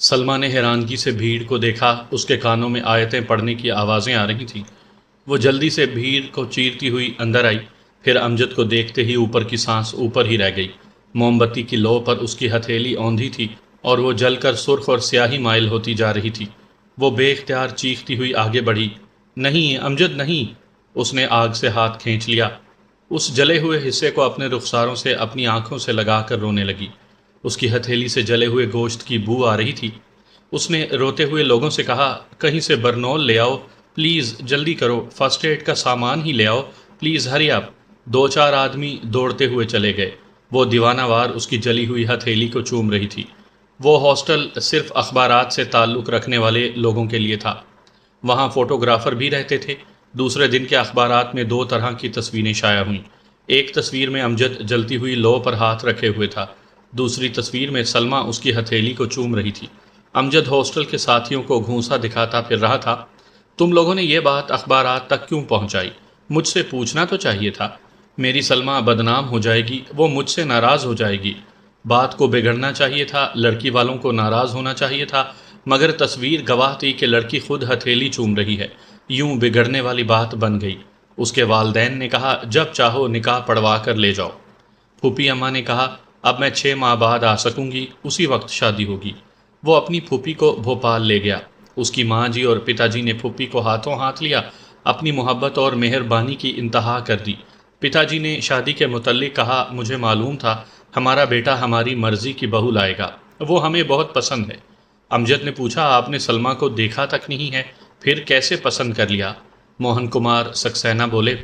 سلمہ نے حیرانگی سے بھیڑ کو دیکھا۔ اس کے کانوں میں آیتیں پڑھنے کی آوازیں آ رہی تھیں۔ وہ جلدی سے بھیڑ کو چیرتی ہوئی اندر آئی، پھر امجد کو دیکھتے ہی اوپر کی سانس اوپر ہی رہ گئی۔ موم بتی کی لو پر اس کی ہتھیلی اوندھی تھی اور وہ جل کر سرخ اور سیاہی مائل ہوتی جا رہی تھی۔ وہ بے اختیار چیختی ہوئی آگے بڑھی۔ نہیں امجد نہیں! اس نے آگ سے ہاتھ کھینچ لیا۔ اس جلے ہوئے حصے کو اپنے رخساروں سے اپنی آنکھوں سے لگا کر رونے لگی۔ اس کی ہتھیلی سے جلے ہوئے گوشت کی بو آ رہی تھی۔ اس نے روتے ہوئے لوگوں سے کہا، کہیں سے برنول لے آؤ، پلیز جلدی کرو، فرسٹ ایڈ کا سامان ہی لے آؤ، پلیز ہری اپ۔ دو چار آدمی دوڑتے ہوئے چلے گئے۔ وہ دیوانہ وار اس کی جلی ہوئی ہتھیلی کو چوم رہی تھی۔ وہ ہاسٹل صرف اخبارات سے تعلق رکھنے والے لوگوں کے لیے تھا۔ وہاں فوٹوگرافر بھی رہتے تھے۔ دوسرے دن کے اخبارات میں دو طرح کی تصویریں شائع ہوئیں۔ ایک تصویر میں امجد جلتی ہوئی لو پر ہاتھ رکھے ہوئے تھا، دوسری تصویر میں سلمہ اس کی ہتھیلی کو چوم رہی تھی۔ امجد ہاسٹل کے ساتھیوں کو گھونسا دکھاتا پھر رہا تھا، تم لوگوں نے یہ بات اخبارات تک کیوں پہنچائی؟ مجھ سے پوچھنا تو چاہیے تھا۔ میری سلمہ بدنام ہو جائے گی، وہ مجھ سے ناراض ہو جائے گی۔ بات کو بگڑنا چاہیے تھا، لڑکی والوں کو ناراض ہونا چاہیے تھا، مگر تصویر گواہ تھی کہ لڑکی خود ہتھیلی چوم رہی ہے۔ یوں بگڑنے والی بات بن گئی۔ اس کے والدین نے کہا، جب چاہو نکاح پڑھوا کر لے جاؤ۔ پھوپھی اماں نے کہا، اب میں 6 ماہ بعد آ سکوں گی، اسی وقت شادی ہوگی۔ وہ اپنی پھوپھی کو بھوپال لے گیا۔ اس کی ماں جی اور پتا جی نے پھوپھی کو ہاتھوں ہاتھ لیا، اپنی محبت اور مہربانی کی انتہا کر دی۔ پتا جی نے شادی کے متعلق کہا، مجھے معلوم تھا ہمارا بیٹا ہماری مرضی کی بہو لائے گا، وہ ہمیں بہت پسند ہے۔ امجد نے پوچھا، آپ نے سلمہ کو دیکھا تک نہیں ہے، پھر کیسے پسند کر لیا؟ موہن کمار سکسینہ بولے،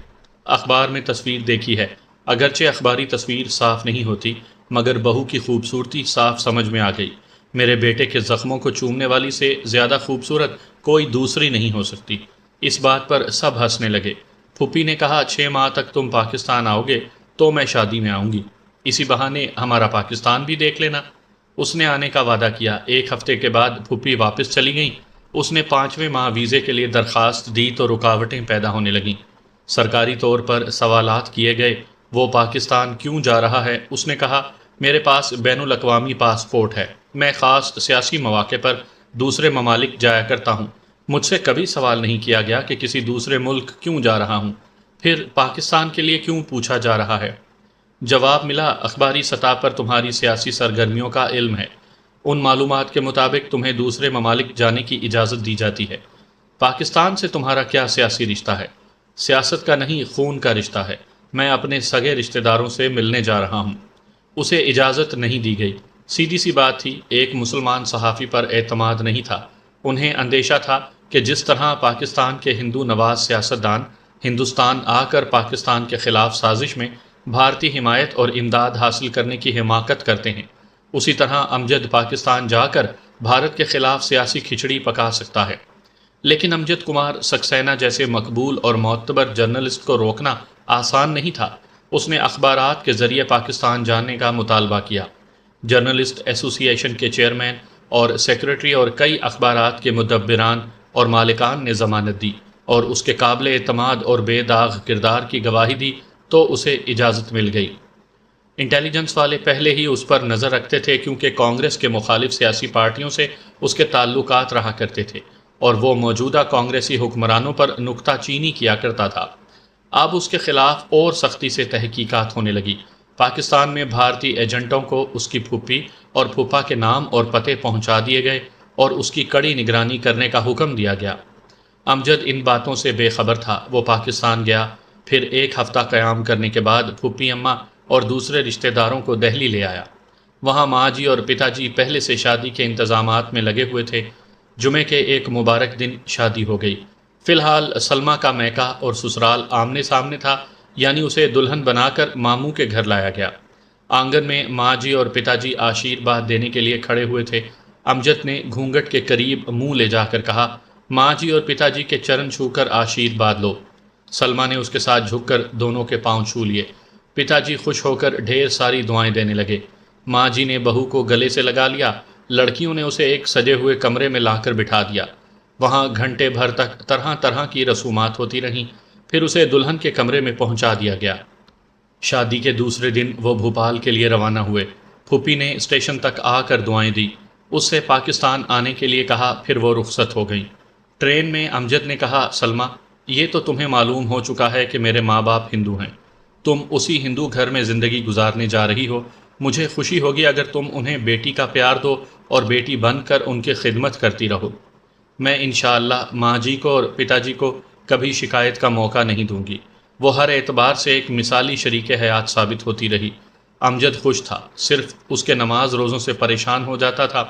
اخبار میں تصویر دیکھی ہے، اگرچہ اخباری تصویر صاف نہیں ہوتی، مگر بہو کی خوبصورتی صاف سمجھ میں آ گئی۔ میرے بیٹے کے زخموں کو چومنے والی سے زیادہ خوبصورت کوئی دوسری نہیں ہو سکتی۔ اس بات پر سب ہنسنے لگے۔ پھوپھی نے کہا، 6 ماہ تک تم پاکستان آؤ گے تو میں شادی میں آؤں گی، اسی بہانے ہمارا پاکستان بھی دیکھ لینا۔ اس نے آنے کا وعدہ کیا۔ 1 ہفتے کے بعد پھوپھی واپس چلی گئیں۔ اس نے 5ویں ماہ ویزے کے لیے درخواست دی تو رکاوٹیں پیدا ہونے لگیں۔ سرکاری طور پر سوالات کیے گئے، وہ پاکستان کیوں جا رہا ہے؟ اس نے کہا، میرے پاس بین الاقوامی پاسپورٹ ہے، میں خاص سیاسی مواقع پر دوسرے ممالک جایا کرتا ہوں۔ مجھ سے کبھی سوال نہیں کیا گیا کہ کسی دوسرے ملک کیوں جا رہا ہوں، پھر پاکستان کے لیے کیوں پوچھا جا رہا ہے؟ جواب ملا، اخباری سطح پر تمہاری سیاسی سرگرمیوں کا علم ہے، ان معلومات کے مطابق تمہیں دوسرے ممالک جانے کی اجازت دی جاتی ہے۔ پاکستان سے تمہارا کیا سیاسی رشتہ ہے؟ سیاست کا نہیں، خون کا رشتہ ہے۔ میں اپنے سگے رشتہ داروں سے ملنے جا رہا ہوں۔ اسے اجازت نہیں دی گئی۔ سیدھی سی بات تھی، ایک مسلمان صحافی پر اعتماد نہیں تھا۔ انہیں اندیشہ تھا کہ جس طرح پاکستان کے ہندو نواز سیاستدان ہندوستان آ کر پاکستان کے خلاف سازش میں بھارتی حمایت اور امداد حاصل کرنے کی حماقت کرتے ہیں، اسی طرح امجد پاکستان جا کر بھارت کے خلاف سیاسی کھچڑی پکا سکتا ہے۔ لیکن امجد کمار سکسینہ جیسے مقبول اور معتبر جرنلسٹ کو روکنا آسان نہیں تھا۔ اس نے اخبارات کے ذریعے پاکستان جانے کا مطالبہ کیا۔ جرنلسٹ ایسوسی ایشن کے چیئرمین اور سیکریٹری اور کئی اخبارات کے مدبران اور مالکان نے ضمانت دی اور اس کے قابل اعتماد اور بے داغ کردار کی گواہی دی تو اسے اجازت مل گئی۔ انٹیلیجنس والے پہلے ہی اس پر نظر رکھتے تھے، کیونکہ کانگریس کے مخالف سیاسی پارٹیوں سے اس کے تعلقات رہا کرتے تھے اور وہ موجودہ کانگریسی حکمرانوں پر نکتہ چینی کیا کرتا تھا۔ اب اس کے خلاف اور سختی سے تحقیقات ہونے لگی۔ پاکستان میں بھارتی ایجنٹوں کو اس کی پھوپھی اور پھوپھا کے نام اور پتے پہنچا دیے گئے اور اس کی کڑی نگرانی کرنے کا حکم دیا گیا۔ امجد ان باتوں سے بے خبر تھا۔ وہ پاکستان گیا، پھر 1 ہفتہ قیام کرنے کے بعد پھوپھی اماں اور دوسرے رشتہ داروں کو دہلی لے آیا۔ وہاں ماں جی اور پتا جی پہلے سے شادی کے انتظامات میں لگے ہوئے تھے۔ جمعے کے ایک مبارک دن شادی ہو گئی۔ فی الحال سلمہ کا میکہ اور سسرال آمنے سامنے تھا، یعنی اسے دلہن بنا کر ماموں کے گھر لایا گیا۔ آنگن میں ماں جی اور پتا جی آشیرواد دینے کے لیے کھڑے ہوئے تھے۔ امجد نے گھونگھٹ کے قریب منہ لے جا کر کہا، ماں جی اور پتا جی کے چرن چھو کر آشیرواد لو۔ سلمہ نے اس کے ساتھ جھک کر دونوں کے پاؤں چھو لیے۔ پتا جی خوش ہو کر ڈھیر ساری دعائیں دینے لگے۔ ماں جی نے بہو کو گلے سے لگا لیا۔ لڑکیوں نے اسے ایک سجے ہوئے کمرے میں لا کر بٹھا دیا۔ وہاں گھنٹے بھر تک طرح طرح کی رسومات ہوتی رہیں، پھر اسے دلہن کے کمرے میں پہنچا دیا گیا۔ شادی کے دوسرے دن وہ بھوپال کے لیے روانہ ہوئے۔ پھوپھی نے اسٹیشن تک آ کر دعائیں دی۔ اس سے پاکستان آنے کے لیے کہا، پھر وہ رخصت ہو گئیں۔ ٹرین میں امجد نے کہا، سلمیٰ، یہ تو تمہیں معلوم ہو چکا ہے کہ میرے ماں باپ ہندو ہیں، تم اسی ہندو گھر میں زندگی گزارنے جا رہی ہو، مجھے خوشی ہوگی اگر تم انہیں بیٹی کا پیار دو اور بیٹی بن کر ان کی خدمت کرتی رہو۔ میں انشاءاللہ ماں جی کو اور پتا جی کو کبھی شکایت کا موقع نہیں دوں گی، وہ ہر اعتبار سے ایک مثالی شریک حیات ثابت ہوتی رہی۔ امجد خوش تھا، صرف اس کے نماز روزوں سے پریشان ہو جاتا تھا۔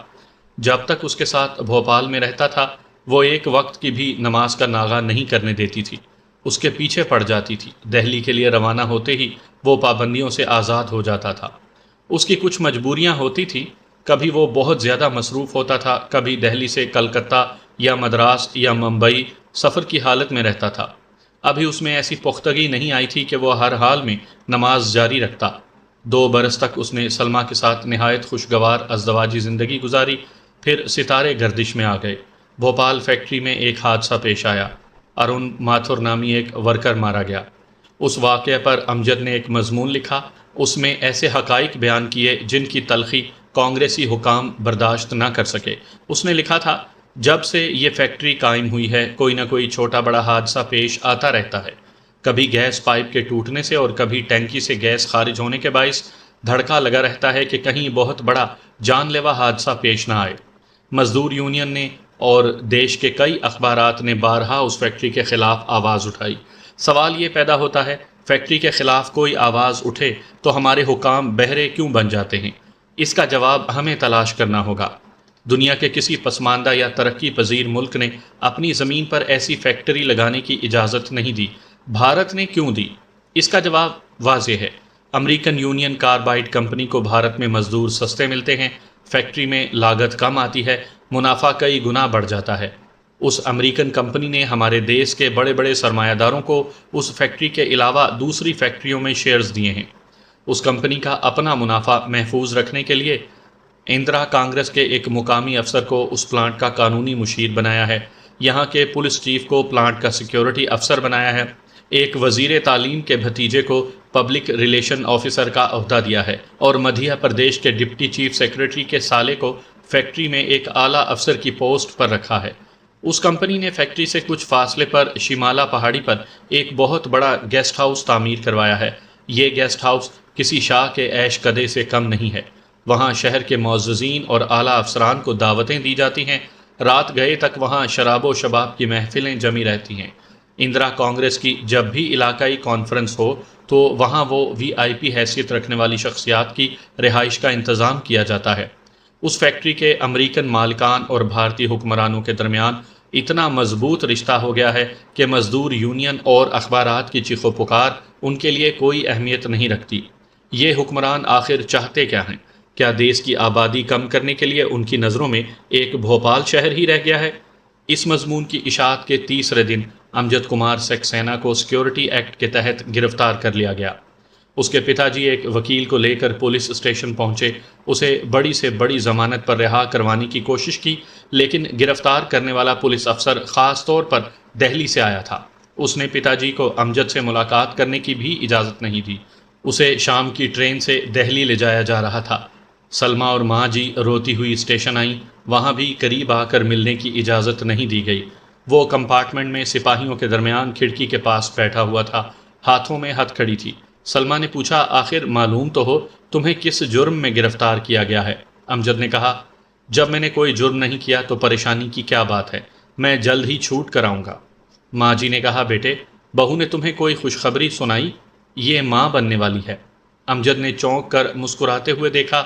جب تک اس کے ساتھ بھوپال میں رہتا تھا وہ ایک وقت کی بھی نماز کا ناغہ نہیں کرنے دیتی تھی، اس کے پیچھے پڑ جاتی تھی۔ دہلی کے لیے روانہ ہوتے ہی وہ پابندیوں سے آزاد ہو جاتا تھا۔ اس کی کچھ مجبوریاں ہوتی تھیں، کبھی وہ بہت زیادہ مصروف ہوتا تھا، کبھی دہلی سے کلکتہ یا مدراس یا ممبئی سفر کی حالت میں رہتا تھا۔ ابھی اس میں ایسی پختگی نہیں آئی تھی کہ وہ ہر حال میں نماز جاری رکھتا۔ 2 برس تک اس نے سلمیٰ کے ساتھ نہایت خوشگوار ازدواجی زندگی گزاری، پھر ستارے گردش میں آ گئے۔ بھوپال فیکٹری میں ایک حادثہ پیش آیا، ارون ماتھر نامی ایک ورکر مارا گیا۔ اس واقعے پر امجد نے ایک مضمون لکھا، اس میں ایسے حقائق بیان کیے جن کی تلخی کانگریسی حکام برداشت نہ کر سکے۔ اس نے لکھا تھا، جب سے یہ فیکٹری قائم ہوئی ہے کوئی نہ کوئی چھوٹا بڑا حادثہ پیش آتا رہتا ہے، کبھی گیس پائپ کے ٹوٹنے سے اور کبھی ٹینکی سے گیس خارج ہونے کے باعث دھڑکا لگا رہتا ہے کہ کہیں بہت بڑا جان لیوا حادثہ پیش نہ آئے۔ مزدور یونین نے اور دیش کے کئی اخبارات نے بارہا اس فیکٹری کے خلاف آواز اٹھائی۔ سوال یہ پیدا ہوتا ہے، فیکٹری کے خلاف کوئی آواز اٹھے تو ہمارے حکام بہرے کیوں بن جاتے ہیں؟ اس کا جواب ہمیں تلاش کرنا ہوگا۔ دنیا کے کسی پسماندہ یا ترقی پذیر ملک نے اپنی زمین پر ایسی فیکٹری لگانے کی اجازت نہیں دی، بھارت نے کیوں دی؟ اس کا جواب واضح ہے۔ امریکن یونین کاربائڈ کمپنی کو بھارت میں مزدور سستے ملتے ہیں، فیکٹری میں لاگت کم آتی ہے، منافع کئی گنا بڑھ جاتا ہے۔ اس امریکن کمپنی نے ہمارے دیش کے بڑے بڑے سرمایہ داروں کو اس فیکٹری کے علاوہ دوسری فیکٹریوں میں شیئرز دیے ہیں۔ اس کمپنی کا اپنا منافع محفوظ رکھنے کے لیے اندرا کانگریس کے ایک مقامی افسر کو اس پلانٹ کا قانونی مشیر بنایا ہے، یہاں کے پولیس چیف کو پلانٹ کا سیکیورٹی افسر بنایا ہے، ایک وزیر تعلیم کے بھتیجے کو پبلک ریلیشن آفیسر کا عہدہ دیا ہے، اور مدھیہ پردیش کے ڈپٹی چیف سیکرٹری کے سالے کو فیکٹری میں ایک اعلیٰ افسر کی پوسٹ پر رکھا ہے۔ اس کمپنی نے فیکٹری سے کچھ فاصلے پر شمالہ پہاڑی پر ایک بہت بڑا گیسٹ ہاؤس تعمیر کروایا ہے۔ یہ گیسٹ ہاؤس کسی شاہ کے عیش کدے سے کم نہیں ہے۔ وہاں شہر کے معززین اور اعلیٰ افسران کو دعوتیں دی جاتی ہیں، رات گئے تک وہاں شراب و شباب کی محفلیں جمی رہتی ہیں۔ اندرا کانگریس کی جب بھی علاقائی کانفرنس ہو تو وہاں وہ VIP حیثیت رکھنے والی شخصیات کی رہائش کا انتظام کیا جاتا ہے۔ اس فیکٹری کے امریکن مالکان اور بھارتی حکمرانوں کے درمیان اتنا مضبوط رشتہ ہو گیا ہے کہ مزدور یونین اور اخبارات کی چیخ و پکار ان کے لیے کوئی اہمیت نہیں رکھتی۔ یہ حکمران آخر چاہتے کیا ہیں؟ کیا دیش کی آبادی کم کرنے کے لیے ان کی نظروں میں ایک بھوپال شہر ہی رہ گیا ہے؟ اس مضمون کی اشاعت کے تیسرے دن امجد کمار سکسینہ کو سیکیورٹی ایکٹ کے تحت گرفتار کر لیا گیا۔ اس کے پتا جی ایک وکیل کو لے کر پولیس اسٹیشن پہنچے، اسے بڑی سے بڑی ضمانت پر رہا کروانے کی کوشش کی، لیکن گرفتار کرنے والا پولیس افسر خاص طور پر دہلی سے آیا تھا۔ اس نے پتا جی کو امجد سے ملاقات کرنے کی بھی اجازت نہیں دی۔ اسے شام کی ٹرین سے دہلی لے جایا جا رہا تھا۔ سلمیٰ اور ماں جی روتی ہوئی اسٹیشن آئیں، وہاں بھی قریب آ کر ملنے کی اجازت نہیں دی گئی۔ وہ کمپارٹمنٹ میں سپاہیوں کے درمیان کھڑکی کے پاس بیٹھا ہوا تھا، ہاتھوں میں ہتھ کھڑی تھی۔ سلمیٰ نے پوچھا، آخر معلوم تو ہو تمہیں کس جرم میں گرفتار کیا گیا ہے؟ امجد نے کہا، جب میں نے کوئی جرم نہیں کیا تو پریشانی کی کیا بات ہے، میں جلد ہی چھوٹ کر آؤں گا۔ ماں جی نے کہا، بیٹے بہو نے تمہیں کوئی خوشخبری سنائی؟ یہ ماں بننے والی ہے۔ امجد نے چونک کر مسکراتے ہوئے دیکھا،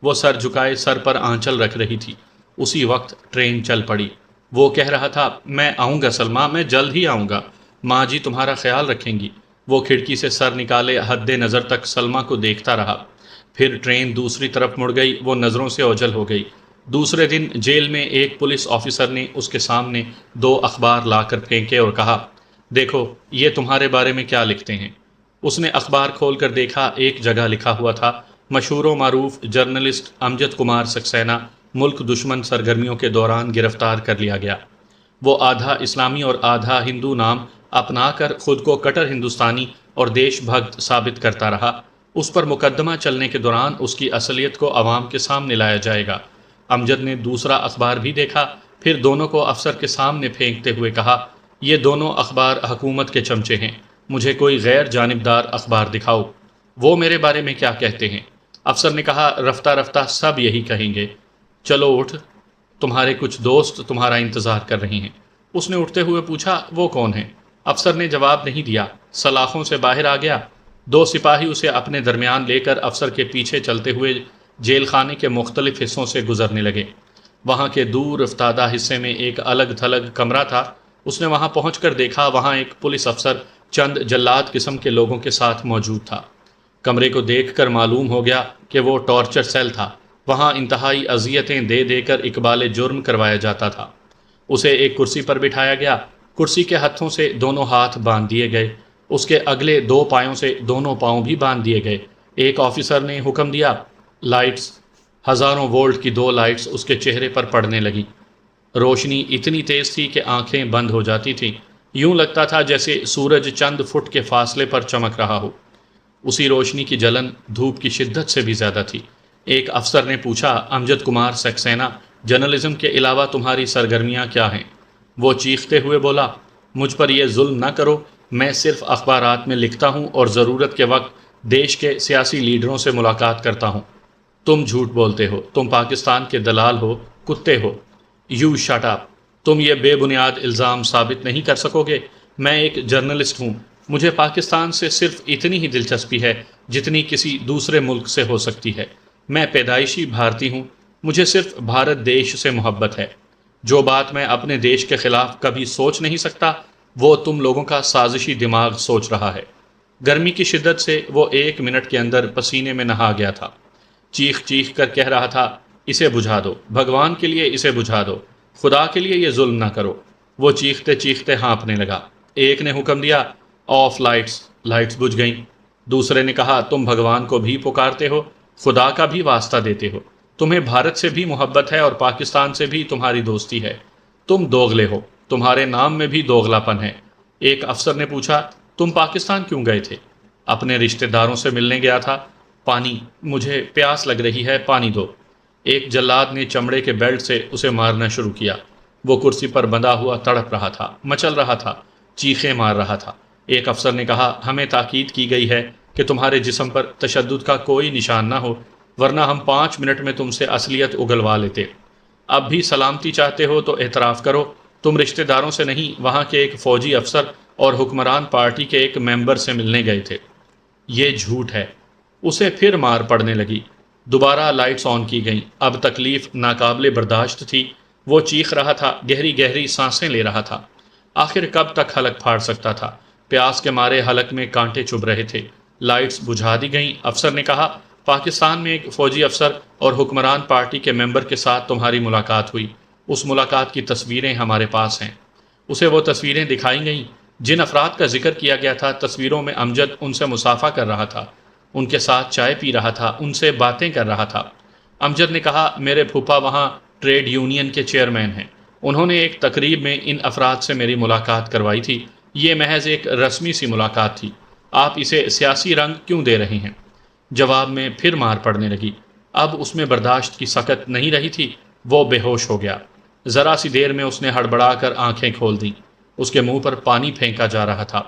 وہ سر جھکائے سر پر آنچل رکھ رہی تھی۔ اسی وقت ٹرین چل پڑی۔ وہ کہہ رہا تھا، میں آؤں گا سلمیٰ، میں جلد ہی آؤں گا، ماں جی تمہارا خیال رکھیں گی۔ وہ کھڑکی سے سر نکالے حد نظر تک سلمیٰ کو دیکھتا رہا۔ پھر ٹرین دوسری طرف مڑ گئی، وہ نظروں سے اوجھل ہو گئی۔ دوسرے دن جیل میں ایک پولیس آفیسر نے اس کے سامنے 2 اخبار لا کر پھینکے اور کہا، دیکھو یہ تمہارے بارے میں کیا لکھتے ہیں۔ اس نے اخبار کھول کر دیکھا، ایک جگہ لکھا ہوا تھا، مشہور و معروف جرنلسٹ امجد کمار سکسینہ ملک دشمن سرگرمیوں کے دوران گرفتار کر لیا گیا۔ وہ آدھا اسلامی اور آدھا ہندو نام اپنا کر خود کو کٹر ہندوستانی اور دیش بھگت ثابت کرتا رہا۔ اس پر مقدمہ چلنے کے دوران اس کی اصلیت کو عوام کے سامنے لایا جائے گا۔ امجد نے دوسرا اخبار بھی دیکھا، پھر دونوں کو افسر کے سامنے پھینکتے ہوئے کہا، یہ دونوں اخبار حکومت کے چمچے ہیں، مجھے کوئی غیر جانبدار اخبار دکھاؤ۔ وہ میرے بارے میں کیا کہتے ہیں؟ افسر نے کہا، رفتہ رفتہ سب یہی کہیں گے۔ چلو اٹھ، تمہارے کچھ دوست تمہارا انتظار کر رہے ہیں۔ اس نے اٹھتے ہوئے پوچھا، وہ کون ہیں؟ افسر نے جواب نہیں دیا، سلاخوں سے باہر آ گیا۔ دو سپاہی اسے اپنے درمیان لے کر افسر کے پیچھے چلتے ہوئے جیل خانے کے مختلف حصوں سے گزرنے لگے۔ وہاں کے دور افتادہ حصے میں ایک الگ تھلگ کمرہ تھا۔ اس نے وہاں پہنچ کر دیکھا، وہاں ایک پولیس افسر چند جلاد قسم کے لوگوں کے ساتھ موجود تھا۔ کمرے کو دیکھ کر معلوم ہو گیا کہ وہ ٹارچر سیل تھا۔ وہاں انتہائی اذیتیں دے دے کر اقبال جرم کروایا جاتا تھا۔ اسے ایک کرسی پر بٹھایا گیا، کرسی کے ہتھوں سے دونوں ہاتھ باندھ دیے گئے، اس کے اگلے دو پایوں سے دونوں پاؤں بھی باندھ دیے گئے۔ ایک آفیسر نے حکم دیا، لائٹس۔ ہزاروں وولٹ کی 2 لائٹس اس کے چہرے پر پڑنے لگی۔ روشنی اتنی تیز تھی کہ آنکھیں بند ہو جاتی تھیں، یوں لگتا تھا جیسے سورج چند فٹ کے فاصلے پر چمک رہا ہو۔ اسی روشنی کی جلن دھوپ کی شدت سے بھی زیادہ تھی۔ ایک افسر نے پوچھا، امجد کمار سکسینہ، جرنلزم کے علاوہ تمہاری سرگرمیاں کیا ہیں؟ وہ چیختے ہوئے بولا، مجھ پر یہ ظلم نہ کرو، میں صرف اخبارات میں لکھتا ہوں اور ضرورت کے وقت دیش کے سیاسی لیڈروں سے ملاقات کرتا ہوں۔ تم جھوٹ بولتے ہو، تم پاکستان کے دلال ہو، کتے ہو۔ یو شٹ اپ، تم یہ بے بنیاد الزام ثابت نہیں کر سکو گے۔ میں ایک جرنلسٹ ہوں، مجھے پاکستان سے صرف اتنی ہی دلچسپی ہے جتنی کسی دوسرے ملک سے ہو سکتی ہے۔ میں پیدائشی بھارتی ہوں، مجھے صرف بھارت دیش سے محبت ہے۔ جو بات میں اپنے دیش کے خلاف کبھی سوچ نہیں سکتا، وہ تم لوگوں کا سازشی دماغ سوچ رہا ہے۔ گرمی کی شدت سے وہ 1 منٹ کے اندر پسینے میں نہا گیا تھا۔ چیخ چیخ کر کہہ رہا تھا، اسے بجھا دو، بھگوان کے لیے اسے بجھا دو، خدا کے لیے یہ ظلم نہ کرو۔ وہ چیختے چیختے ہانپنے لگا۔ ایک نے حکم دیا، آف لائٹس۔ لائٹس بجھ گئیں۔ دوسرے نے کہا، تم بھگوان کو بھی پکارتے ہو، خدا کا بھی واسطہ دیتے ہو، تمہیں بھارت سے بھی محبت ہے اور پاکستان سے بھی تمہاری دوستی ہے، تم دوغلے ہو، تمہارے نام میں بھی دوغلا پن ہے۔ ایک افسر نے پوچھا، تم پاکستان کیوں گئے تھے؟ اپنے رشتہ داروں سے ملنے گیا تھا۔ پانی، مجھے پیاس لگ رہی ہے، پانی دو۔ ایک جلاد نے چمڑے کے بیلٹ سے اسے مارنا شروع کیا۔ وہ کرسی پر بندھا ہوا تڑپ رہا تھا، مچل رہا تھا، چیخیں مار رہا تھا۔ ایک افسر نے کہا، ہمیں تاکید کی گئی ہے کہ تمہارے جسم پر تشدد کا کوئی نشان نہ ہو، ورنہ ہم 5 منٹ میں تم سے اصلیت اگلوا لیتے۔ اب بھی سلامتی چاہتے ہو تو اعتراف کرو، تم رشتہ داروں سے نہیں، وہاں کے ایک فوجی افسر اور حکمران پارٹی کے ایک ممبر سے ملنے گئے تھے۔ یہ جھوٹ ہے۔ اسے پھر مار پڑنے لگی۔ دوبارہ لائٹس آن کی گئیں۔ اب تکلیف ناقابل برداشت تھی۔ وہ چیخ رہا تھا، گہری گہری سانسیں لے رہا تھا۔ آخر کب تک حلق پھاڑ سکتا تھا؟ پیاس کے مارے حلق میں کانٹے چبھ رہے تھے۔ لائٹس بجھا دی گئیں۔ افسر نے کہا، پاکستان میں ایک فوجی افسر اور حکمران پارٹی کے ممبر کے ساتھ تمہاری ملاقات ہوئی۔ اس ملاقات کی تصویریں ہمارے پاس ہیں۔ اسے وہ تصویریں دکھائی گئیں۔ جن افراد کا ذکر کیا گیا تھا، تصویروں میں امجد ان سے مصافحہ کر رہا تھا، ان کے ساتھ چائے پی رہا تھا، ان سے باتیں کر رہا تھا۔ امجد نے کہا، میرے پھوپھا وہاں ٹریڈ یونین کے چیئرمین ہیں، انہوں نے ایک تقریب میں ان افراد سے میری ملاقات کروائی تھی۔ یہ محض ایک رسمی سی ملاقات تھی، آپ اسے سیاسی رنگ کیوں دے رہے ہیں؟ جواب میں پھر مار پڑنے لگی۔ اب اس میں برداشت کی سکت نہیں رہی تھی، وہ بے ہوش ہو گیا۔ ذرا سی دیر میں اس نے ہڑبڑا کر آنکھیں کھول دیں۔ اس کے منہ پر پانی پھینکا جا رہا تھا۔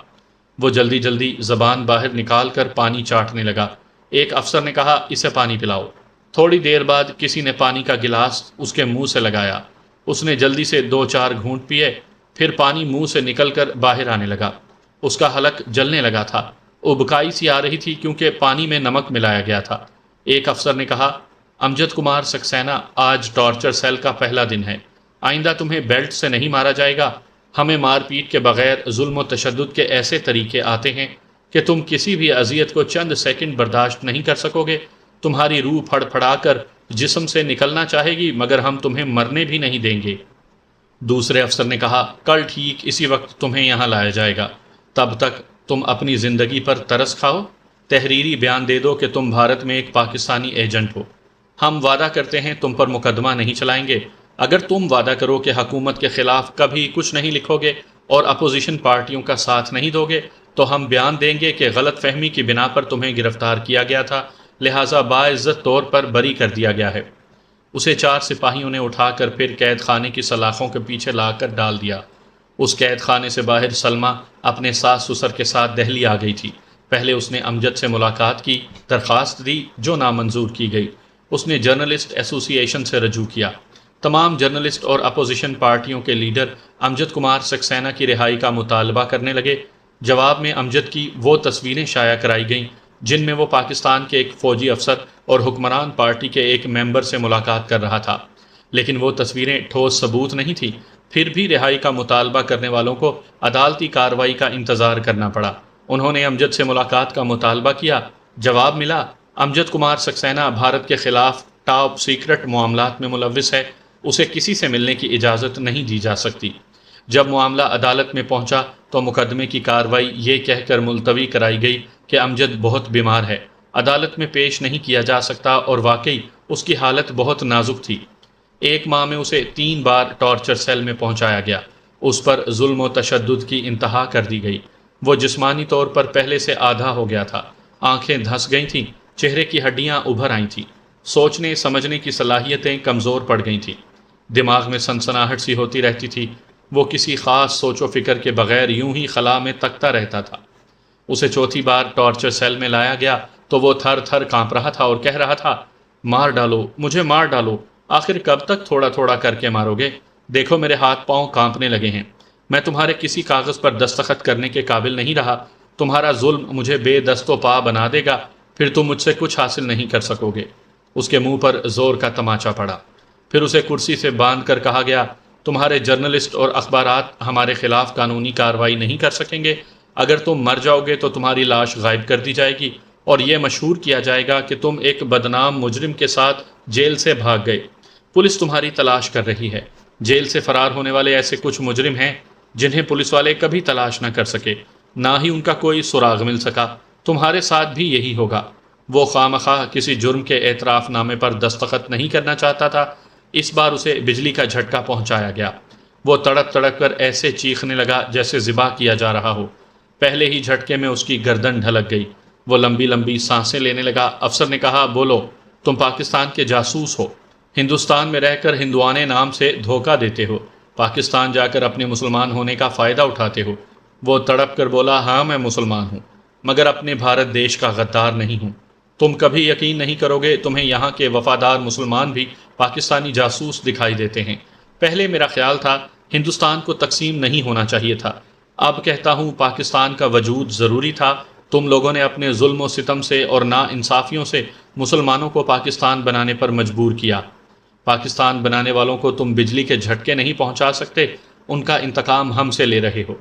وہ جلدی جلدی زبان باہر نکال کر پانی چاٹنے لگا۔ ایک افسر نے کہا، اسے پانی پلاؤ۔ تھوڑی دیر بعد کسی نے پانی کا گلاس اس کے منہ سے لگایا۔ اس نے جلدی سے 2-4 گھونٹ پیے، پھر پانی منہ سے نکل کر باہر آنے لگا۔ اس کا حلق جلنے لگا تھا، ابکائی سی آ رہی تھی کیونکہ پانی میں نمک ملایا گیا تھا۔ ایک افسر نے کہا، امجد کمار سکسینہ، آج ٹارچر سیل کا پہلا دن ہے، آئندہ تمہیں بیلٹ سے نہیں مارا جائے گا۔ ہمیں مار پیٹ کے بغیر ظلم و تشدد کے ایسے طریقے آتے ہیں کہ تم کسی بھی اذیت کو چند سیکنڈ برداشت نہیں کر سکو گے۔ تمہاری روح پھڑ پھڑا کر جسم سے نکلنا چاہے گی، مگر ہم تمہیں مرنے بھی نہیں دیں گے۔ دوسرے افسر نے کہا، کل ٹھیک اسی وقت تمہیں یہاں لایا جائے گا، تب تک تم اپنی زندگی پر ترس کھاؤ، تحریری بیان دے دو کہ تم بھارت میں ایک پاکستانی ایجنٹ ہو۔ ہم وعدہ کرتے ہیں تم پر مقدمہ نہیں چلائیں گے۔ اگر تم وعدہ کرو کہ حکومت کے خلاف کبھی کچھ نہیں لکھو گے اور اپوزیشن پارٹیوں کا ساتھ نہیں دو گے تو ہم بیان دیں گے کہ غلط فہمی کی بنا پر تمہیں گرفتار کیا گیا تھا، لہٰذا باعزت طور پر بری کر دیا گیا ہے۔ اسے 4 سپاہیوں نے اٹھا کر پھر قید خانے کی سلاخوں کے پیچھے لا کر ڈال دیا۔ اس قید خانے سے باہر سلمہ اپنے ساس سسر کے ساتھ دہلی آ گئی تھی۔ پہلے اس نے امجد سے ملاقات کی، درخواست دی جو نامنظور کی گئی۔ اس نے جرنلسٹ ایسوسی ایشن سے رجوع کیا۔ تمام جرنلسٹ اور اپوزیشن پارٹیوں کے لیڈر امجد کمار سکسینہ کی رہائی کا مطالبہ کرنے لگے۔ جواب میں امجد کی وہ تصویریں شائع کرائی گئیں جن میں وہ پاکستان کے ایک فوجی افسر اور حکمران پارٹی کے ایک ممبر سے ملاقات کر رہا تھا، لیکن وہ تصویریں ٹھوس ثبوت نہیں تھیں۔ پھر بھی رہائی کا مطالبہ کرنے والوں کو عدالتی کارروائی کا انتظار کرنا پڑا۔ انہوں نے امجد سے ملاقات کا مطالبہ کیا۔ جواب ملا، امجد کمار سکسینہ بھارت کے خلاف ٹاپ سیکرٹ معاملات میں ملوث ہے، اسے کسی سے ملنے کی اجازت نہیں دی جا سکتی۔ جب معاملہ عدالت میں پہنچا تو مقدمے کی کارروائی یہ کہہ کر ملتوی کرائی گئی کہ امجد بہت بیمار ہے، عدالت میں پیش نہیں کیا جا سکتا، اور واقعی اس کی حالت بہت نازک تھی۔ 1 ماہ میں اسے 3 بار ٹارچر سیل میں پہنچایا گیا۔ اس پر ظلم و تشدد کی انتہا کر دی گئی۔ وہ جسمانی طور پر پہلے سے آدھا ہو گیا تھا، آنکھیں دھنس گئی تھیں، چہرے کی ہڈیاں ابھر آئی تھیں، سوچنے سمجھنے کی صلاحیتیں کمزور پڑ گئی تھیں، دماغ میں سنسناہٹ سی ہوتی رہتی تھی۔ وہ کسی خاص سوچ و فکر کے بغیر یوں ہی خلا میں تکتا رہتا تھا۔ اسے 4تھی بار ٹارچر سیل میں لایا گیا تو وہ تھر تھر کانپ رہا تھا اور کہہ رہا تھا، مار ڈالو، مجھے مار ڈالو، آخر کب تک تھوڑا تھوڑا کر کے مارو گے؟ دیکھو میرے ہاتھ پاؤں کانپنے لگے ہیں، میں تمہارے کسی کاغذ پر دستخط کرنے کے قابل نہیں رہا، تمہارا ظلم مجھے بے دست و پا بنا دے گا، پھر تم مجھ سے کچھ حاصل نہیں کر سکو گے۔ اس کے منہ پر زور کا تماچا پڑا۔ پھر اسے کرسی سے باندھ کر کہا گیا، تمہارے جرنلسٹ اور اخبارات ہمارے خلاف قانونی کارروائی نہیں کر سکیں گے، اگر تم مر جاؤ گے تو تمہاری لاش غائب کر دی جائے گی اور یہ مشہور کیا جائے گا کہ تم ایک بدنام مجرم کے ساتھ جیل سے بھاگ گئے۔ پولیس تمہاری تلاش کر رہی ہے۔ جیل سے فرار ہونے والے ایسے کچھ مجرم ہیں جنہیں پولیس والے کبھی تلاش نہ کر سکے، نہ ہی ان کا کوئی سراغ مل سکا۔ تمہارے ساتھ بھی یہی ہوگا۔ وہ خواہ کسی جرم کے اعتراف نامے پر دستخط نہیں کرنا چاہتا تھا۔ اس بار اسے بجلی کا جھٹکا پہنچایا گیا۔ وہ تڑپ تڑپ کر ایسے چیخنے لگا جیسے ذبح کیا جا رہا ہو۔ پہلے ہی جھٹکے میں اس کی گردن ڈھلک گئی۔ وہ لمبی لمبی سانسیں لینے لگا۔ افسر نے کہا، بولو، تم پاکستان کے جاسوس ہو، ہندوستان میں رہ کر ہندوانے نام سے دھوکہ دیتے ہو، پاکستان جا کر اپنے مسلمان ہونے کا فائدہ اٹھاتے ہو۔ وہ تڑپ کر بولا، ہاں میں مسلمان ہوں، مگر اپنے بھارت دیش کا غدار نہیں ہوں۔ تم کبھی یقین نہیں کرو گے، تمہیں یہاں کے وفادار مسلمان بھی پاکستانی جاسوس دکھائی دیتے ہیں۔ پہلے میرا خیال تھا ہندوستان کو تقسیم نہیں ہونا چاہیے تھا، اب کہتا ہوں پاکستان کا وجود ضروری تھا۔ تم لوگوں نے اپنے ظلم و ستم سے اور نا انصافیوں سے مسلمانوں کو پاکستان بنانے پر مجبور کیا۔ پاکستان بنانے والوں کو تم بجلی کے جھٹکے نہیں پہنچا سکتے، ان کا انتقام ہم سے لے رہے ہو۔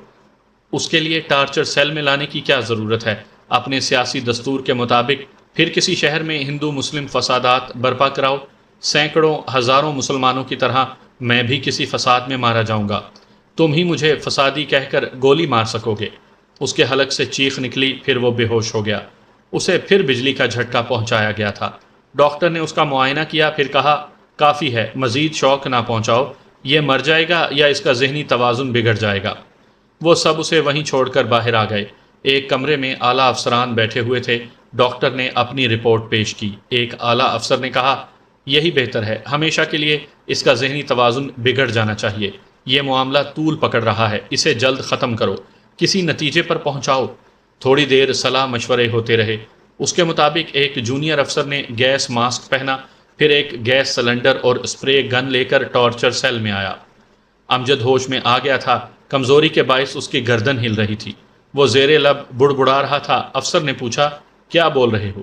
اس کے لیے ٹارچر سیل میں لانے کی کیا ضرورت ہے؟ اپنے سیاسی دستور کے مطابق پھر کسی شہر میں ہندو مسلم فسادات برپا کراؤ، سینکڑوں ہزاروں مسلمانوں کی طرح میں بھی کسی فساد میں مارا جاؤں گا، تم ہی مجھے فسادی کہہ کر گولی مار سکو گے۔ اس کے حلق سے چیخ نکلی، پھر وہ بے ہوش ہو گیا۔ اسے پھر بجلی کا جھٹکا پہنچایا گیا تھا۔ ڈاکٹر نے اس کا معائنہ کیا، پھر کہا، کافی ہے، مزید شوق نہ پہنچاؤ، یہ مر جائے گا یا اس کا ذہنی توازن بگڑ جائے گا۔ وہ سب اسے وہیں چھوڑ کر باہر آ گئے۔ ایک کمرے میں اعلیٰ افسران بیٹھے ہوئے تھے۔ ڈاکٹر نے اپنی رپورٹ پیش کی۔ ایک اعلیٰ افسر نے کہا، یہی بہتر ہے، ہمیشہ کے لیے اس کا ذہنی توازن بگڑ جانا چاہیے۔ یہ معاملہ طول پکڑ رہا ہے، اسے جلد ختم کرو، کسی نتیجے پر پہنچاؤ۔ تھوڑی دیر صلاح مشورے ہوتے رہے۔ اس کے مطابق ایک جونیئر افسر نے گیس ماسک پہنا، پھر ایک گیس سلنڈر اور اسپرے گن لے کر ٹارچر سیل میں آیا۔ امجد ہوش میں آ گیا تھا، کمزوری کے باعث اس کی گردن ہل رہی تھی۔ وہ زیر لب بڑبڑا رہا تھا۔ افسر نے پوچھا، کیا بول رہے ہو؟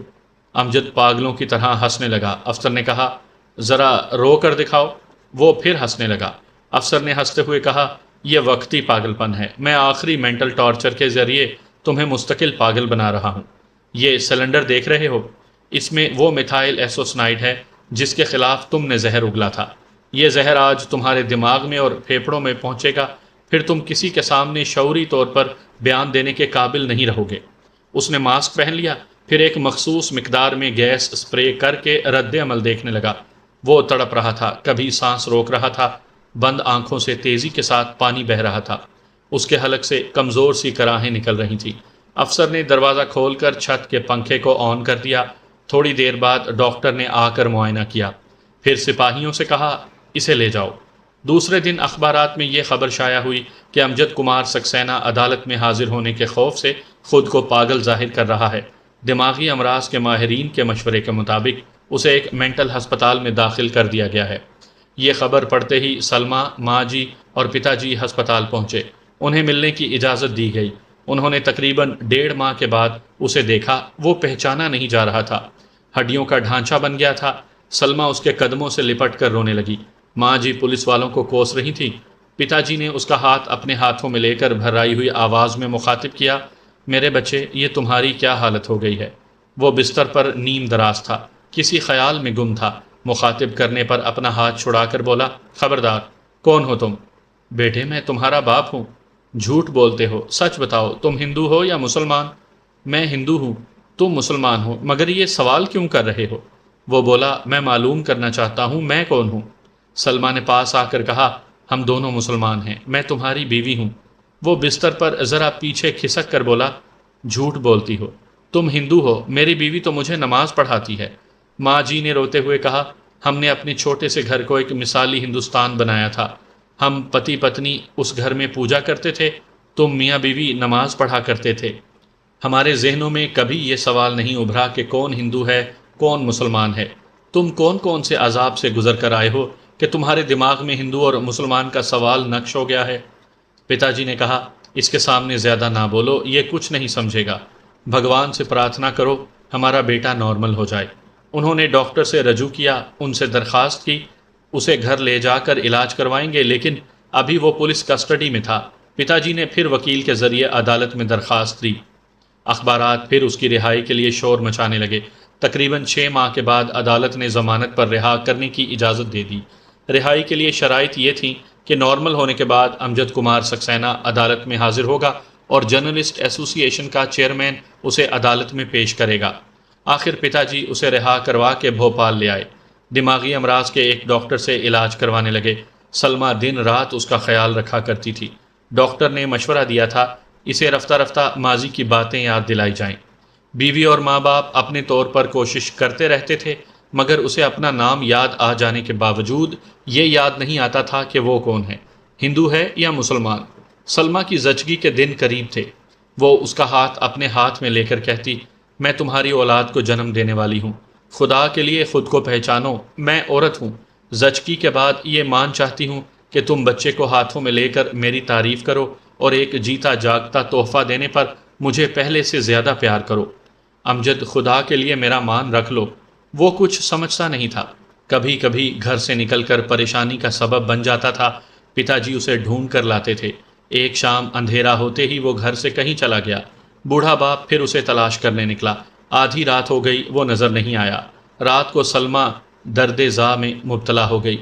امجد پاگلوں کی طرح ہنسنے لگا۔ افسر نے کہا، ذرا رو کر دکھاؤ۔ وہ پھر ہنسنے لگا۔ افسر نے ہنستے ہوئے کہا، یہ وقتی پاگل پن ہے، میں آخری مینٹل ٹارچر کے ذریعے تمہیں مستقل پاگل بنا رہا ہوں۔ یہ سلنڈر دیکھ رہے ہو، اس میں وہ میتھائل ایسوسنائڈ ہے جس کے خلاف تم نے زہر اگلا تھا۔ یہ زہر آج تمہارے دماغ میں اور پھیپھڑوں میں پہنچے گا، پھر تم کسی کے سامنے شعوری طور پر بیان دینے کے قابل نہیں رہو گے۔ اس نے ماسک پہن لیا، پھر ایک مخصوص مقدار میں گیس اسپرے کر کے رد عمل دیکھنے لگا۔ وہ تڑپ رہا تھا، کبھی سانس روک رہا تھا، بند آنکھوں سے تیزی کے ساتھ پانی بہہ رہا تھا۔ اس کے حلق سے کمزور سی کراہیں نکل رہی تھیں۔ افسر نے دروازہ کھول کر چھت کے پنکھے کو آن کر دیا۔ تھوڑی دیر بعد ڈاکٹر نے آ کر معائنہ کیا۔ پھر سپاہیوں سے کہا اسے لے جاؤ۔ دوسرے دن اخبارات میں یہ خبر شائع ہوئی کہ امجد کمار سکسینہ عدالت میں حاضر ہونے کے خوف سے خود کو پاگل ظاہر کر رہا ہے۔ دماغی امراض کے ماہرین کے مشورے کے مطابق اسے ایک مینٹل ہسپتال میں داخل کر دیا گیا ہے۔ یہ خبر پڑھتے ہی سلمہ، ماں جی اور پتا جی ہسپتال پہنچے۔ انہیں ملنے کی اجازت دی گئی۔ انہوں نے تقریباً 1.5 ماہ کے بعد اسے دیکھا۔ وہ پہچانا نہیں جا رہا تھا، ہڈیوں کا ڈھانچہ بن گیا تھا۔ سلمہ اس کے قدموں سے لپٹ کر رونے لگی۔ ماں جی پولیس والوں کو کوس رہی تھی۔ پتا جی نے اس کا ہاتھ اپنے ہاتھوں میں لے کر بھرائی ہوئی آواز میں مخاطب کیا، میرے بچے، یہ تمہاری کیا حالت ہو گئی ہے؟ وہ بستر پر نیم دراز تھا، کسی خیال میں گم تھا۔ مخاطب کرنے پر اپنا ہاتھ چھڑا کر بولا، خبردار، کون ہو تم؟ بیٹے میں تمہارا باپ ہوں۔ جھوٹ بولتے ہو، سچ بتاؤ، تم ہندو ہو یا مسلمان؟ میں ہندو ہوں، تم مسلمان ہو، مگر یہ سوال کیوں کر رہے ہو؟ وہ بولا، میں معلوم کرنا چاہتا ہوں میں کون ہوں۔ سلمہ نے پاس آ کر کہا، ہم دونوں مسلمان ہیں، میں تمہاری بیوی ہوں۔ وہ بستر پر ذرا پیچھے کھسک کر بولا، جھوٹ بولتی ہو، تم ہندو ہو، میری بیوی تو مجھے نماز پڑھاتی ہے۔ ماں جی نے روتے ہوئے کہا، ہم نے اپنے چھوٹے سے گھر کو ایک مثالی ہندوستان بنایا تھا۔ ہم پتی پتنی اس گھر میں پوجا کرتے تھے، تم میاں بیوی نماز پڑھا کرتے تھے۔ ہمارے ذہنوں میں کبھی یہ سوال نہیں ابھرا کہ کون ہندو ہے، کون مسلمان ہے۔ تم کون کون سے عذاب سے گزر کر آئے ہو کہ تمہارے دماغ میں ہندو اور مسلمان کا سوال نقش ہو گیا ہے؟ پتا جی نے کہا، اس کے سامنے زیادہ نہ بولو، یہ کچھ نہیں سمجھے گا۔ بھگوان سے پرارتھنا کرو ہمارا بیٹا نارمل ہو جائے۔ انہوں نے ڈاکٹر سے رجوع کیا، ان سے درخواست کی اسے گھر لے جا کر علاج کروائیں گے، لیکن ابھی وہ پولیس کسٹڈی میں تھا۔ پتا جی نے پھر وکیل کے ذریعے عدالت میں درخواست دی۔ اخبارات پھر اس کی رہائی کے لیے شور مچانے لگے۔ تقریباً 6 ماہ کے بعد عدالت نے ضمانت پر رہا کرنے کی اجازت دے دی۔ رہائی کے لیے شرائط یہ تھیں کہ نارمل ہونے کے بعد امجد کمار سکسینہ عدالت میں حاضر ہوگا اور جرنلسٹ ایسوسی ایشن کا چیئرمین اسے عدالت میں پیش کرے گا۔ آخر پتا جی اسے رہا کروا کے بھوپال لے آئے۔ دماغی امراض کے ایک ڈاکٹر سے علاج کروانے لگے۔ سلمہ دن رات اس کا خیال رکھا کرتی تھی۔ ڈاکٹر نے مشورہ دیا تھا اسے رفتہ رفتہ ماضی کی باتیں یاد دلائی جائیں۔ بیوی اور ماں باپ اپنے طور پر کوشش کرتے رہتے تھے، مگر اسے اپنا نام یاد آ جانے کے باوجود یہ یاد نہیں آتا تھا کہ وہ کون ہے، ہندو ہے یا مسلمان۔ سلمہ کی زچگی کے دن قریب تھے۔ وہ اس کا ہاتھ اپنے ہاتھ میں لے کر کہتی، میں تمہاری اولاد کو جنم دینے والی ہوں، خدا کے لیے خود کو پہچانو، میں عورت ہوں۔ زچگی کے بعد یہ مان چاہتی ہوں کہ تم بچے کو ہاتھوں میں لے کر میری تعریف کرو اور ایک جیتا جاگتا تحفہ دینے پر مجھے پہلے سے زیادہ پیار کرو۔ امجد، خدا کے لیے میرا مان رکھ لو۔ وہ کچھ سمجھتا نہیں تھا۔ کبھی کبھی گھر سے نکل کر پریشانی کا سبب بن جاتا تھا۔ پتا جی اسے ڈھونڈ کر لاتے تھے۔ ایک شام اندھیرا ہوتے ہی وہ گھر سے کہیں چلا گیا۔ بوڑھا باپ پھر اسے تلاش کرنے نکلا۔ آدھی رات ہو گئی، وہ نظر نہیں آیا۔ رات کو سلمہ درد ذا میں مبتلا ہو گئی۔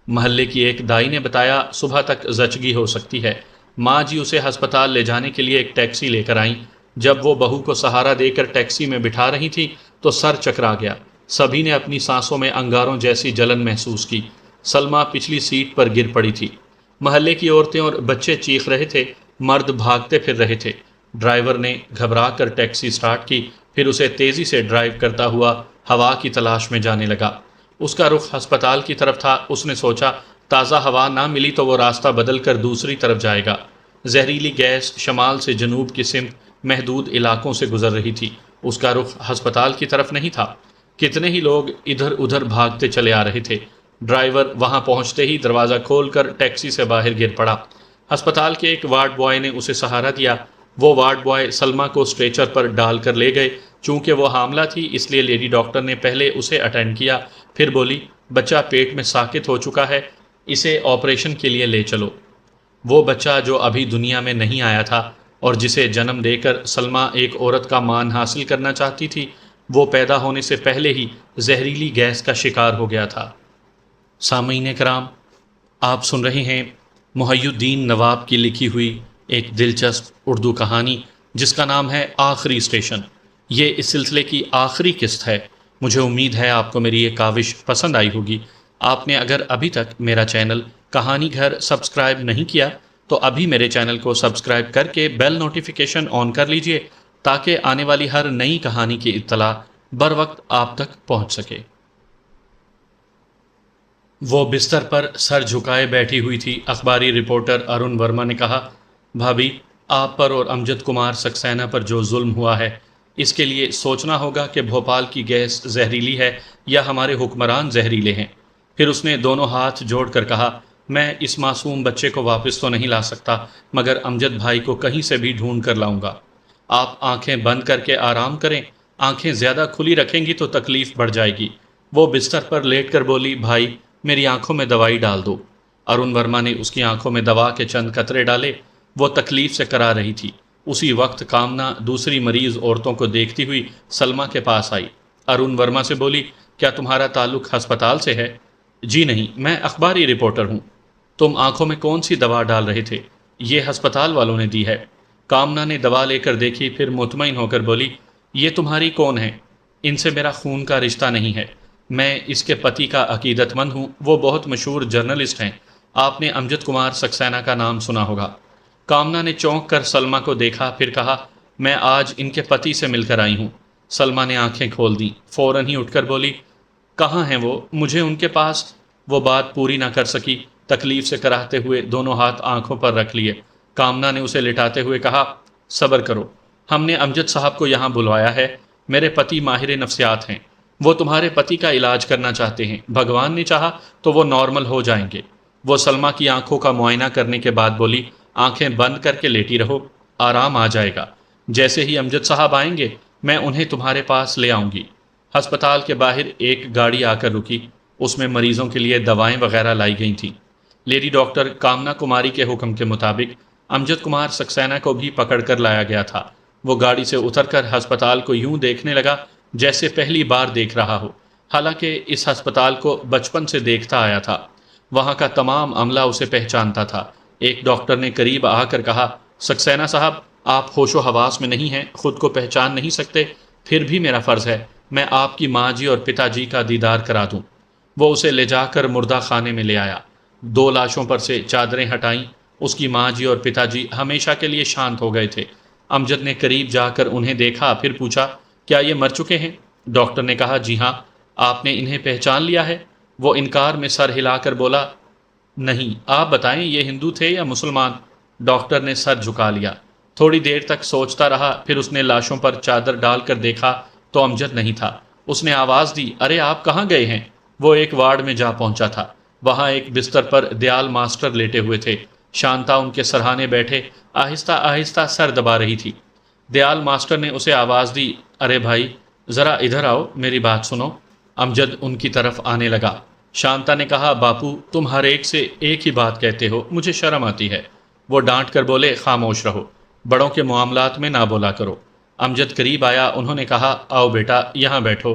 محلے کی ایک دائی نے بتایا صبح تک زچگی ہو سکتی ہے۔ ماں جی اسے ہسپتال لے جانے کے لیے ایک ٹیکسی لے کر آئیں۔ جب وہ بہو کو سہارا دے کر ٹیکسی میں بٹھا رہی تھی تو سر چکرا گیا۔ سبھی نے اپنی سانسوں میں انگاروں جیسی جلن محسوس کی۔ سلمہ پچھلی سیٹ پر گر پڑی تھی۔ محلے کی عورتیں اور بچے چیخ رہے تھے، مرد بھاگتے پھر رہے تھے۔ ڈرائیور نے گھبرا کر ٹیکسی سٹارٹ کی، پھر اسے تیزی سے ڈرائیو کرتا ہوا ہوا کی تلاش میں جانے لگا۔ اس کا رخ ہسپتال کی طرف تھا۔ اس نے سوچا تازہ ہوا نہ ملی تو وہ راستہ بدل کر دوسری طرف جائے گا۔ زہریلی گیس شمال سے جنوب کی سمت محدود علاقوں سے گزر رہی تھی۔ اس کا رخ ہسپتال کی طرف نہیں تھا۔ کتنے ہی لوگ ادھر ادھر بھاگتے چلے آ رہے تھے۔ ڈرائیور وہاں پہنچتے ہی دروازہ کھول کر ٹیکسی سے باہر گر پڑا۔ ہسپتال کے ایک وارڈ بوائے نے اسے سہارا دیا۔ وہ وارڈ بوائے سلمہ کو اسٹریچر پر ڈال کر لے گئے۔ چونکہ وہ حاملہ تھی اس لیے لیڈی ڈاکٹر نے پہلے اسے اٹینڈ کیا، پھر بولی، بچہ پیٹ میں ساکت ہو چکا ہے، اسے آپریشن کے لیے لے چلو۔ وہ بچہ جو ابھی دنیا میں نہیں آیا تھا اور جسے جنم دے کر سلمہ ایک عورت کا مان حاصل کرنا چاہتی تھی، وہ پیدا ہونے سے پہلے ہی زہریلی گیس کا شکار ہو گیا تھا۔ سامعین کرام، آپ سن رہے ہیں محی الدین نواب کی لکھی ہوئی ایک دلچسپ اردو کہانی جس کا نام ہے آخری اسٹیشن۔ یہ اس سلسلے کی آخری قسط ہے۔ مجھے امید ہے آپ کو میری یہ کاوش پسند آئی ہوگی۔ آپ نے اگر ابھی تک میرا چینل کہانی گھر سبسکرائب نہیں کیا تو ابھی میرے چینل کو سبسکرائب کر کے بیل نوٹیفیکیشن آن کر لیجئے تاکہ آنے والی ہر نئی کہانی کی اطلاع بر وقت آپ تک پہنچ سکے۔ وہ بستر پر سر جھکائے بیٹھی ہوئی تھی۔ اخباری رپورٹر ارون ورما نے کہا، بھابھی، آپ پر اور امجد کمار سکسینہ پر جو ظلم ہوا ہے، اس کے لیے سوچنا ہوگا کہ بھوپال کی گیس زہریلی ہے یا ہمارے حکمران زہریلے ہیں۔ پھر اس نے دونوں ہاتھ جوڑ کر کہا، میں اس معصوم بچے کو واپس تو نہیں لا سکتا، مگر امجد بھائی کو کہیں سے بھی ڈھونڈ کر لاؤں گا۔ آپ آنکھیں بند کر کے آرام کریں، آنکھیں زیادہ کھلی رکھیں گی تو تکلیف بڑھ جائے گی۔ وہ بستر پر لیٹ کر بولی، بھائی میری آنکھوں میں دوائی ڈال دو۔ ارون ورما نے اس کی آنکھوں میں دوا کے چند قطرے ڈالے۔ وہ تکلیف سے کرا رہی تھی۔ اسی وقت کامنا دوسری مریض عورتوں کو دیکھتی ہوئی سلما کے پاس آئی۔ ارون ورما سے بولی، کیا تمہارا تعلق ہسپتال سے ہے؟ جی نہیں، میں اخباری رپورٹر ہوں۔ تم آنکھوں میں کون سی دوا ڈال رہے تھے؟ یہ ہسپتال والوں نے دی ہے۔ کامنا نے دوا لے کر دیکھی، پھر مطمئن ہو کر بولی، یہ تمہاری کون ہے؟ ان سے میرا خون کا رشتہ نہیں ہے، میں اس کے پتی کا عقیدت مند ہوں۔ وہ بہت مشہور جرنلسٹ ہیں، آپ نے امجد کمار سکسینہ کا نام سنا ہوگا۔ کامنا نے چونک کر سلما کو دیکھا، پھر کہا، میں آج ان کے پتی سے مل کر آئی ہوں۔ سلما نے آنکھیں کھول دیں، فوراً ہی اٹھ کر بولی، کہاں ہیں وہ؟ مجھے ان کے پاس۔ وہ بات پوری نہ کر سکی، تکلیف سے کراہتے ہوئے دونوں ہاتھ آنکھوں پر رکھ لیے۔ کامنا نے اسے لٹاتے ہوئے کہا، صبر کرو، ہم نے امجد صاحب کو یہاں بلوایا ہے۔ میرے پتی ماہر نفسیات ہیں، وہ تمہارے پتی کا علاج کرنا چاہتے ہیں۔ بھگوان نے چاہا تو وہ نارمل ہو جائیں گے۔ وہ سلما کی آنکھوں کا معائنہ کرنے کے بعد بولی، آنکھیں بند کر کے لیٹی رہو، آرام آ جائے گا۔ جیسے ہی امجد صاحب آئیں گے میں انہیں تمہارے پاس لے آؤں گی۔ ہسپتال کے باہر ایک گاڑی آ کر رکی، اس میں مریضوں کے لیے دوائیں وغیرہ لائی گئی تھیں۔ لیڈی ڈاکٹر کامنا کماری کے حکم کے مطابق امجد کمار سکسینہ کو بھی پکڑ کر لایا گیا تھا۔ وہ گاڑی سے اتر کر ہسپتال کو یوں دیکھنے لگا جیسے پہلی بار دیکھ رہا ہو، حالانکہ اس ہسپتال کو بچپن سے دیکھتا آیا تھا۔ وہاں کا تمام عملہ اسے پہچانتا تھا۔ ایک ڈاکٹر نے قریب آ کر کہا، سکسینہ صاحب، آپ ہوش و حواس میں نہیں ہیں، خود کو پہچان نہیں سکتے، پھر بھی میرا فرض ہے میں آپ کی ماں جی اور پتا جی کا دیدار کرا دوں۔ وہ اسے لے جا کر مردہ خانے میں لے آیا، دو لاشوں پر سے چادریں ہٹائیں۔ اس کی ماں جی اور پتا جی ہمیشہ کے لیے شانت ہو گئے تھے۔ امجد نے قریب جا کر انہیں دیکھا، پھر پوچھا، کیا یہ مر چکے ہیں؟ ڈاکٹر نے کہا، جی ہاں۔ آپ نے انہیں پہچان لیا ہے؟ وہ انکار میں سر ہلا کر بولا، نہیں، آپ بتائیں یہ ہندو تھے یا مسلمان؟ ڈاکٹر نے سر جھکا لیا، تھوڑی دیر تک سوچتا رہا، پھر اس نے لاشوں پر چادر ڈال کر دیکھا تو امجد نہیں تھا۔ اس نے آواز دی، ارے آپ کہاں گئے ہیں؟ وہ ایک وارڈ میں جا پہنچا تھا۔ وہاں ایک بستر پر دیال ماسٹر لیٹے ہوئے تھے، شانتا ان کے سرہانے بیٹھے آہستہ آہستہ سر دبا رہی تھی۔ دیال ماسٹر نے اسے آواز دی، ارے بھائی ذرا ادھر آؤ، میری بات سنو۔ امجد ان کی طرف آنے لگا۔ شانتا نے کہا، باپو تم ہر ایک سے ایک ہی بات کہتے ہو، مجھے شرم آتی ہے۔ وہ ڈانٹ کر بولے، خاموش رہو، بڑوں کے معاملات میں نہ بولا کرو۔ امجد قریب آیا، انہوں نے کہا، آؤ بیٹا یہاں بیٹھو،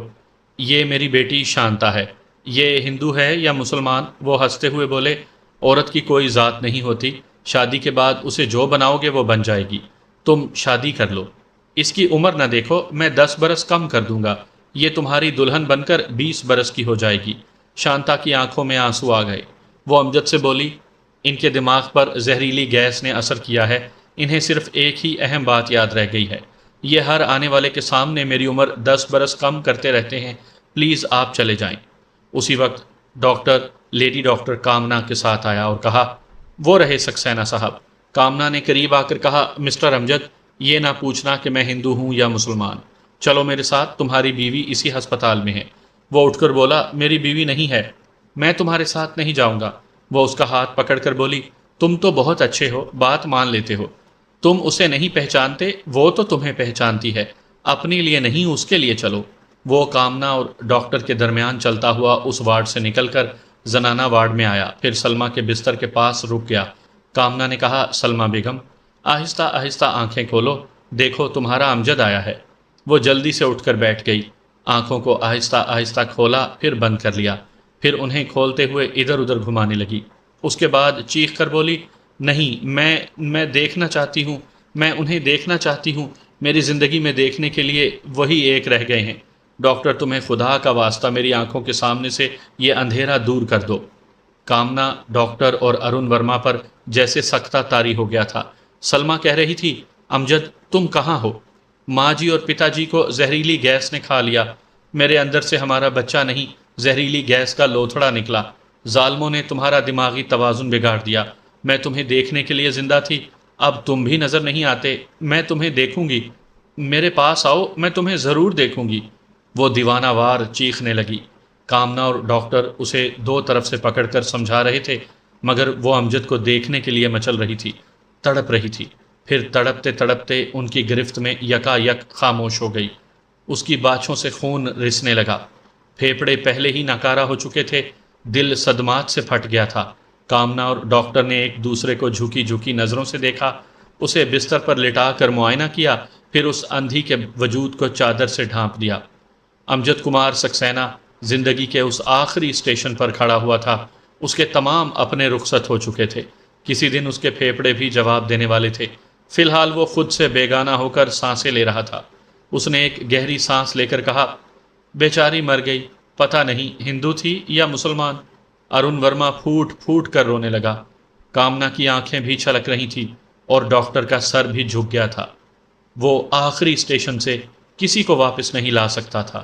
یہ میری بیٹی شانتا ہے۔ یہ ہندو ہے یا مسلمان؟ وہ ہنستے ہوئے بولے، عورت کی کوئی ذات نہیں ہوتی، شادی کے بعد اسے جو بناؤ گے وہ بن جائے گی۔ تم شادی کر لو، اس کی عمر نہ دیکھو، میں 10 برس کم کر دوں گا، یہ تمہاری دلہن بن کر 20 برس کی ہو جائے گی۔ شانتا کی آنکھوں میں آنسو آ گئے۔ وہ امجد سے بولی، ان کے دماغ پر زہریلی گیس نے اثر کیا ہے، انہیں صرف ایک ہی اہم بات یاد رہ گئی ہے، یہ ہر آنے والے کے سامنے میری عمر 10 برس کم کرتے رہتے ہیں، پلیز آپ چلے جائیں۔ اسی وقت ڈاکٹر لیڈی ڈاکٹر کامنا کے ساتھ آیا اور کہا، وہ رہے سکسینہ صاحب۔ کامنا نے قریب آ کر کہا، مسٹر امجد، یہ نہ پوچھنا کہ میں ہندو ہوں یا مسلمان، چلو میرے ساتھ، تمہاری بیوی اسی ہسپتال میں ہے۔ وہ اٹھ کر بولا، میری بیوی نہیں ہے، میں تمہارے ساتھ نہیں جاؤں گا۔ وہ اس کا ہاتھ پکڑ کر بولی، تم تو بہت اچھے ہو، بات مان لیتے ہو، تم اسے نہیں پہچانتے، وہ تو تمہیں پہچانتی ہے، اپنے لیے نہیں اس کے لیے چلو۔ وہ کامنا اور ڈاکٹر کے درمیان چلتا ہوا اس وارڈ سے نکل کر زنانہ وارڈ میں آیا، پھر سلما کے بستر کے پاس رک گیا۔ کامنا نے کہا، سلما بیگم، آہستہ آہستہ آنکھیں کھولو، دیکھو تمہارا امجد آیا ہے۔ وہ جلدی سے اٹھ کر بیٹھ گئی، آنکھوں کو آہستہ آہستہ کھولا، پھر بند کر لیا، پھر انہیں کھولتے ہوئے ادھر ادھر گھمانے لگی۔ اس کے بعد چیخ کر بولی، نہیں، میں دیکھنا چاہتی ہوں، میں انہیں دیکھنا چاہتی ہوں، میری زندگی میں دیکھنے کے لیے وہی ایک رہ گئے ہیں۔ ڈاکٹر تمہیں خدا کا واسطہ میری آنکھوں کے سامنے سے یہ اندھیرا دور کر دو۔ کامنا، ڈاکٹر اور ارون ورما پر جیسے سکتہ طاری ہو گیا تھا۔ سلما کہہ رہی تھی، امجد تم کہاں ہو؟ ماں جی اور پتا جی کو زہریلی گیس نے کھا لیا، میرے اندر سے ہمارا بچہ نہیں، زہریلی گیس کا لوتھڑا نکلا۔ ظالموں نے تمہارا دماغی توازن بگاڑ دیا۔ میں تمہیں دیکھنے کے لیے زندہ تھی، اب تم بھی نظر نہیں آتے۔ میں تمہیں دیکھوں گی، میرے پاس آؤ، میں تمہیں ضرور دیکھوں گی۔ وہ دیوانہ وار چیخنے لگی۔ کامنا اور ڈاکٹر اسے دو طرف سے پکڑ کر سمجھا رہے تھے، مگر وہ امجد کو دیکھنے کے لیے مچل رہی تھی، تڑپ رہی تھی۔ پھر تڑپتے تڑپتے ان کی گرفت میں یکا یک خاموش ہو گئی۔ اس کی باچھوں سے خون رسنے لگا، پھیپھڑے پہلے ہی ناکارہ ہو چکے تھے، دل صدمات سے پھٹ گیا تھا۔ کامنا اور ڈاکٹر نے ایک دوسرے کو جھکی جھکی نظروں سے دیکھا، اسے بستر پر لٹا کر معائنہ کیا، پھر اس اندھی کے وجود کو چادر سے ڈھانپ دیا۔ امجد کمار سکسینہ زندگی کے اس آخری اسٹیشن پر کھڑا ہوا تھا۔ اس کے تمام اپنے رخصت ہو چکے تھے، کسی دن اس کے پھیپھڑے بھی جواب دینے والے تھے۔ فی الحال وہ خود سے بیگانہ ہو کر سانسیں لے رہا تھا۔ اس نے ایک گہری سانس لے کر کہا، بیچاری مر گئی، پتہ نہیں ہندو تھی یا مسلمان۔ ارون ورما پھوٹ پھوٹ کر رونے لگا۔ کامنا کی آنکھیں بھی چھلک رہی تھیں اور ڈاکٹر کا سر بھی جھک گیا تھا۔ وہ آخری اسٹیشن سے کسی کو واپس نہیں لا سکتا تھا۔